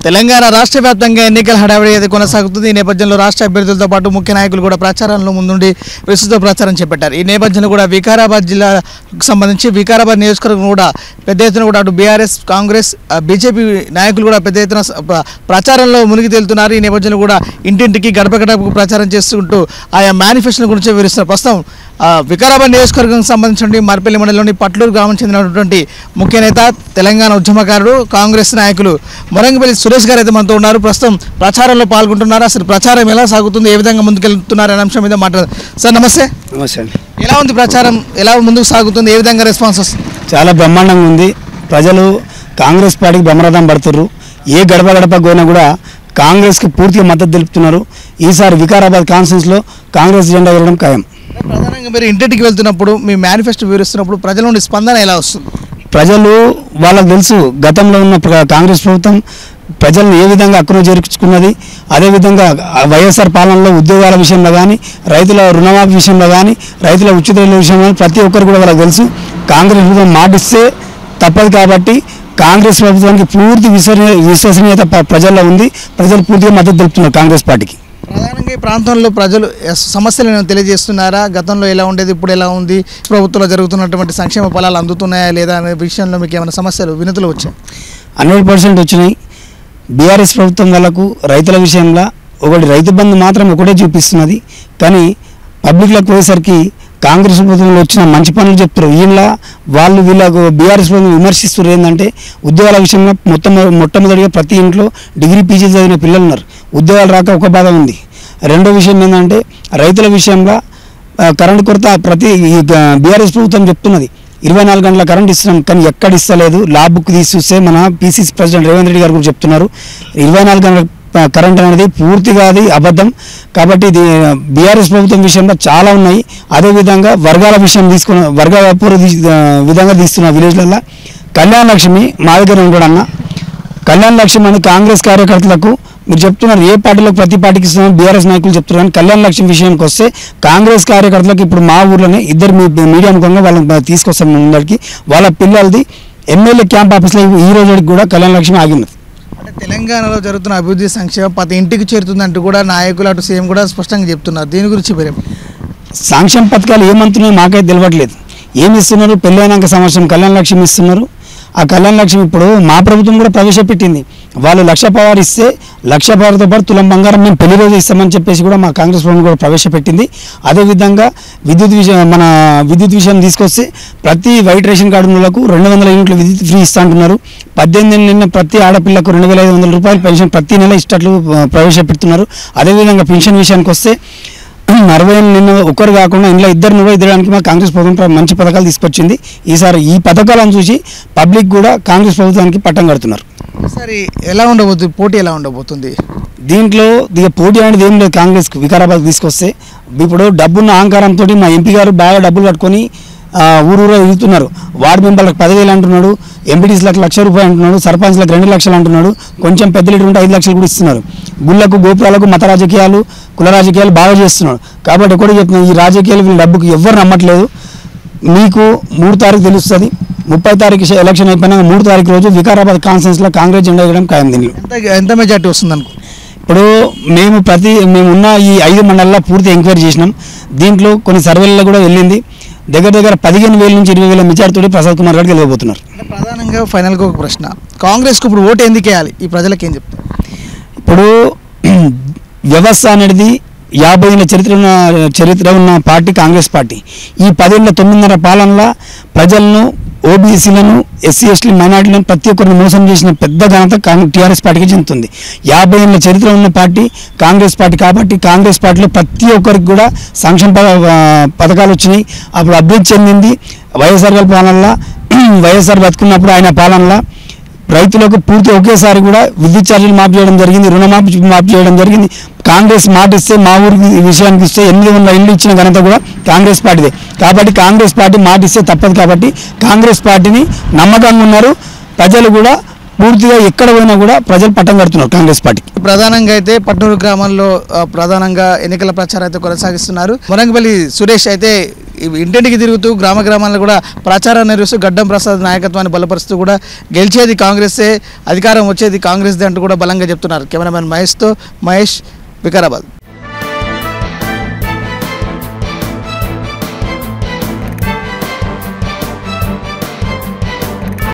తెలంగాణ రాష్ట్ర వ్యాప్తంగా ఎన్నికల హడావిడి అయితే కొనసాగుతుంది. ఈ నేపథ్యంలో రాష్ట్ర అభ్యర్థులతో పాటు ముఖ్య నాయకులు కూడా ప్రచారంలో ముందుండి విస్తృత ప్రచారం చేపట్టారు. ఈ నేపథ్యంలో కూడా వికారాబాద్ జిల్లాకు సంబంధించి వికారాబాద్ నియోజకవర్గం కూడా పెద్ద ఎత్తున కూడా అటు బీఆర్ఎస్, కాంగ్రెస్, బీజేపీ నాయకులు కూడా పెద్ద ఎత్తున ప్రచారంలో మునిగి తేలుతున్నారు. ఈ నేపథ్యంలో కూడా ఇంటింటికి గడప గడపకు ప్రచారం చేసుకుంటూ ఆయా మేనిఫెస్టోల గురించి వివరిస్తున్నారు. ప్రస్తుతం వికారాబాద్ నియోజకవర్గానికి సంబంధించిన మర్పల్లి మండలంలోని పట్లూరు గ్రామం చెందినటువంటి ముఖ్య నేత, తెలంగాణ ఉద్యమకారుడు, కాంగ్రెస్ నాయకులు మొరంగపల్లి సురేష్ గారు అయితే మనతో ఉన్నారు. ప్రస్తుతం ప్రచారంలో పాల్గొంటున్నారు. అసలు ప్రచారం ఎలా సాగుతుంది, ఏ విధంగా ముందుకెళ్తున్నారు అనే అంశం మీద మాట్లాడారు. సార్ నమస్తే. నమస్తే అండి. ఎలా ఉంది ప్రచారం, ఎలా ముందుకు సాగుతుంది, ఏ విధంగా రెస్పాన్స్ వస్తుంది? చాలా బ్రహ్మాండంగా ఉంది. ప్రజలు కాంగ్రెస్ పార్టీకి బ్రహ్మరథం పడుతున్నారు. ఏ గడప గడప పోయినా కూడా కాంగ్రెస్కి పూర్తిగా మద్దతు తెలుపుతున్నారు. ఈసారి వికారాబాద్ కాన్ఫరెన్స్లో కాంగ్రెస్ జెండా ఎగరడం ఖాయం. ప్రధానంగా మీరు ఇంటింటికి వెళ్తున్నప్పుడు, మీ మేనిఫెస్టో వివరిస్తున్నప్పుడు ప్రజల నుండి స్పందన ఎలా వస్తుంది? ప్రజలు వాళ్ళకు తెలుసు గతంలో ఉన్న కాంగ్రెస్ ప్రభుత్వం ప్రజలను ఏ విధంగా అక్కున చేర్చుకున్నది. అదేవిధంగా వైఎస్ఆర్ పాలనలో ఉద్యోగాల విషయంలో కానీ, రైతుల రుణమాఫీ విషయంలో కానీ, రైతుల ఉచిత విషయంలో ప్రతి ఒక్కరు కూడా వాళ్ళకి తెలుసు. కాంగ్రెస్ ప్రభుత్వం మాటిస్తే తప్పదు కాబట్టి కాంగ్రెస్ ప్రభుత్వానికి పూర్తి విశ్వసనీయత ప్రజల్లో ఉంది. ప్రజలు పూర్తిగా మద్దతు తెలుపుతున్నారు కాంగ్రెస్ పార్టీకి. ప్రధానంగా ఈ ప్రాంతంలో ప్రజలు సమస్యలను తెలియజేస్తున్నారా? గతంలో ఎలా ఉండేది, ఇప్పుడు ఎలా ఉంది, ప్రభుత్వంలో జరుగుతున్నటువంటి సంక్షేమ ఫలాలు అందుతున్నాయా లేదా అనే విషయంలో మీకు ఏమైనా సమస్యలు, వినతులు వచ్చాయి? 100% వచ్చినాయి. బీఆర్ఎస్ ప్రభుత్వం వాళ్ళకు రైతుల విషయంలో ఒకటి రైతు బంధు మాత్రం ఒకటే చూపిస్తున్నది. కానీ పబ్లిక్లకు పోయేసరికి కాంగ్రెస్ ప్రభుత్వంలో వచ్చిన మంచి పనులు చెప్తారు. వీళ్ళకు బీఆర్ఎస్ ప్రభుత్వం విమర్శిస్తారు. ఏంటంటే ఉద్యోగాల విషయంలో మొట్టమొదటిగా ప్రతి ఇంట్లో డిగ్రీ పీజీ చదివిన పిల్లలు ఉన్నారు. ఉద్యోగాలు రాక ఒక బాధ ఉంది. రెండో విషయం ఏంటంటే రైతుల విషయంలో కరెంటు కొరత బీఆర్ఎస్ ప్రభుత్వం చెప్తున్నది 24 గంటల కరెంట్ ఇస్తున్నాం, కానీ ఎక్కడ ఇస్తలేదు. ల్యాబ్ బుక్ తీసి చూస్తే మన పీసీసీ ప్రెసిడెంట్ రేవంత్ రెడ్డి గారు కూడా చెప్తున్నారు 24 గంటల కరెంట్ అనేది పూర్తిగా అది అబద్ధం. కాబట్టి ఇది బీఆర్ఎస్ ప్రభుత్వం విషయంలో చాలా ఉన్నాయి. అదేవిధంగా వర్గాల విషయం వర్గపూర్వ విధంగా తీస్తున్న విలేజ్లలో కళ్యాణ లక్ష్మి మా దగ్గర కూడా అన్న కళ్యాణ లక్ష్మి అని కాంగ్రెస్ కార్యకర్తలకు మీరు చెప్తున్నారు. ఏ పార్టీలకు ప్రతి పార్టీకి ఇస్తున్నాం బీఆర్ఎస్ నాయకులు చెప్తున్నారు. కానీ కళ్యాణ లక్ష్మి విషయానికి వస్తే కాంగ్రెస్ కార్యకర్తలకు ఇప్పుడు మా ఊర్లోనే ఇద్దరు మీడియా ముఖంగా వాళ్ళని తీసుకొస్తాం ముందరికి. వాళ్ళ పిల్లలది ఎమ్మెల్యే క్యాంప్ ఆఫీస్లో ఈ రోజు కూడా కళ్యాణ లక్ష్మి ఆగినది. అంటే తెలంగాణలో జరుగుతున్న అభివృద్ధి సంక్షేమం ప్రతి ఇంటికి చేరుతుందంటూ కూడా నాయకులు అటు సీఎం కూడా స్పష్టంగా చెప్తున్నారు. దీని గురించి సంక్షేమ పథకాలు ఏమంటున్నాయో మాకైతే తెలియట్లేదు. ఏమి ఇస్తున్నారు? పెళ్ళైనాక సంవత్సరం కళ్యాణ లక్ష్మి ఇస్తున్నారు. ఆ కళ్యాణ లక్ష్మి ఇప్పుడు మా ప్రభుత్వం కూడా ప్రవేశపెట్టింది. వాళ్ళు 1,00,000 పవార్ ఇస్తే 1,00,000 పవార్తో పాటు తులం బంగారం మేము పెళ్లి రోజు ఇస్తామని చెప్పేసి కూడా మా కాంగ్రెస్ ప్రభుత్వం కూడా ప్రవేశపెట్టింది. అదేవిధంగా విద్యుత్ విషయం తీసుకొస్తే ప్రతి వైట్ రేషన్ కార్డులకు 200 యూనిట్ల విద్యుత్ ఫ్రీ ఇస్తా అంటున్నారు. 18 ఏళ్ళ నిన్న ప్రతి ఆడపిల్లకు 2,500 రూపాయలు పెన్షన్ ప్రతి నెల ఇష్టట్లు ప్రవేశపెడుతున్నారు. అదేవిధంగా పెన్షన్ విషయానికి వస్తే 60 ఏళ్ళ నిన్న ఒకరు కాకుండా ఇంట్లో ఇద్దరు ఇద్దరానికి మా కాంగ్రెస్ ప్రభుత్వం మంచి పథకాలు తీసుకొచ్చింది. ఈసారి ఈ పథకాలను చూసి పబ్లిక్ కూడా కాంగ్రెస్ ప్రభుత్వానికి పట్టం కడుతున్నారు. ఈసారి ఎలా ఉండబోతుంది, పోటీ ఎలా ఉండబోతుంది? దీంట్లో పోటీ అనేది ఏం లేదు. కాంగ్రెస్కు వికారాబాద్ తీసుకొస్తే ఇప్పుడు డబ్బున్న అహంకారంతో మా ఎంపీ గారు బాగా డబ్బులు పట్టుకొని ఊరూరా వెళ్తున్నారు. వార్డు మెంబర్లకు 10,000 అంటున్నాడు, ఎంపీటీసీలకు 1,00,000 రూపాయలు అంటున్నాడు, సర్పంచ్లకు 2 లక్షలు అంటున్నాడు, కొంచెం పెద్ద లీటర్ ఉంటే 5 లక్షలు కూడా ఇస్తున్నారు. గుళ్ళకు, గోపురాలకు మత రాజకీయాలు, కుల రాజకీయాలు బాగా చేస్తున్నాడు. కాబట్టి ఒకటి చెప్తున్నాను, ఈ రాజకీయాలు వీళ్ళ డబ్బుకు ఎవ్వరు నమ్మట్లేదు. మీకు 3 తారీఖు తెలుస్తుంది. 30 తారీఖు ఎలక్షన్ అయిపోయినా 3 తారీఖు రోజు వికారాబాద్ కాన్ఫరెన్స్లో కాంగ్రెస్ జెండా ఎగరడం ఖాయం. దీనిలో ఎంత మెజార్టీ వస్తుంది అనుకో? ఇప్పుడు మేము ఉన్న ఈ 5 మండలాల్లో పూర్తి ఎంక్వైరీ చేసినాం. దీంట్లో కొన్ని సర్వేలలో కూడా వెళ్ళింది. దగ్గర 15,000 నుంచి 20,000 మెజార్టీతో ప్రసాద్ కుమార్ గారు గెలవబోతున్నారు. ప్రధానంగా ఫైనల్గా ఒక ప్రశ్న, కాంగ్రెస్కు ఇప్పుడు ఓటు ఎందుకు వేయాలి? ఈ ప్రజలకు ఏం చెప్తారు? ఇప్పుడు వ్యవస్థ అనేది 50 ఏళ్ళ చరిత్ర ఉన్న పార్టీ కాంగ్రెస్ పార్టీ. ఈ 10 ఏళ్ళ 9.5 పాలనలో ప్రజలను, ఓబీసీలను, ఎస్సీ ఎస్టీ మైనార్టీలను ప్రతి ఒక్కరిని మోసం చేసిన పెద్ద ఘనత టీఆర్ఎస్ పార్టీకి చెందుతుంది. 50 ఏళ్ళ చరిత్ర ఉన్న పార్టీ కాంగ్రెస్ పార్టీ. కాబట్టి కాంగ్రెస్ పార్టీలో ప్రతి ఒక్కరికి కూడా సంక్షేమ పథకాలు వచ్చినాయి. అప్పుడు అభివృద్ధి చెందింది. వైఎస్ఆర్ గారి పాలనలో, వైఎస్ఆర్ బతుకున్నప్పుడు ఆయన పాలనలో రైతులకు పూర్తి ఒకేసారి కూడా విద్యుత్ ఛార్జీలు మాఫ్ చేయడం జరిగింది, రుణమాఫీ మాఫ్ చేయడం జరిగింది. కాంగ్రెస్ మాట ఇస్తే మా ఊరికి విషయానికి ఇస్తే 800 ఇళ్ళు ఇచ్చిన ఘనత కూడా కాంగ్రెస్ పార్టీదే. కాబట్టి కాంగ్రెస్ పార్టీ మాట ఇస్తే తప్పదు. కాబట్టి కాంగ్రెస్ పార్టీని నమ్మకంగా ఉన్నారు ప్రజలు కూడా. పూర్తిగా ఎక్కడ పోయినా కూడా ప్రజలు పట్టం కడుతున్నారు కాంగ్రెస్ పార్టీకి. ప్రధానంగా అయితే పట్నూరు గ్రామంలో ప్రధానంగా ఎన్నికల ప్రచారం అయితే కొనసాగిస్తున్నారు. మొరంగపల్లి సురేష్ అయితే ఇంటింటికి తిరుగుతూ గ్రామ గ్రామాల్లో కూడా ప్రచారం నిర్వహిస్తూ గడ్డం ప్రసాద్ నాయకత్వాన్ని బలపరుస్తూ కూడా గెలిచేది కాంగ్రెసే, అధికారం వచ్చేది కాంగ్రెస్దే అంటూ కూడా బలంగా చెప్తున్నారు. కెమెరామెన్ మహేష్ వికారాబాద్.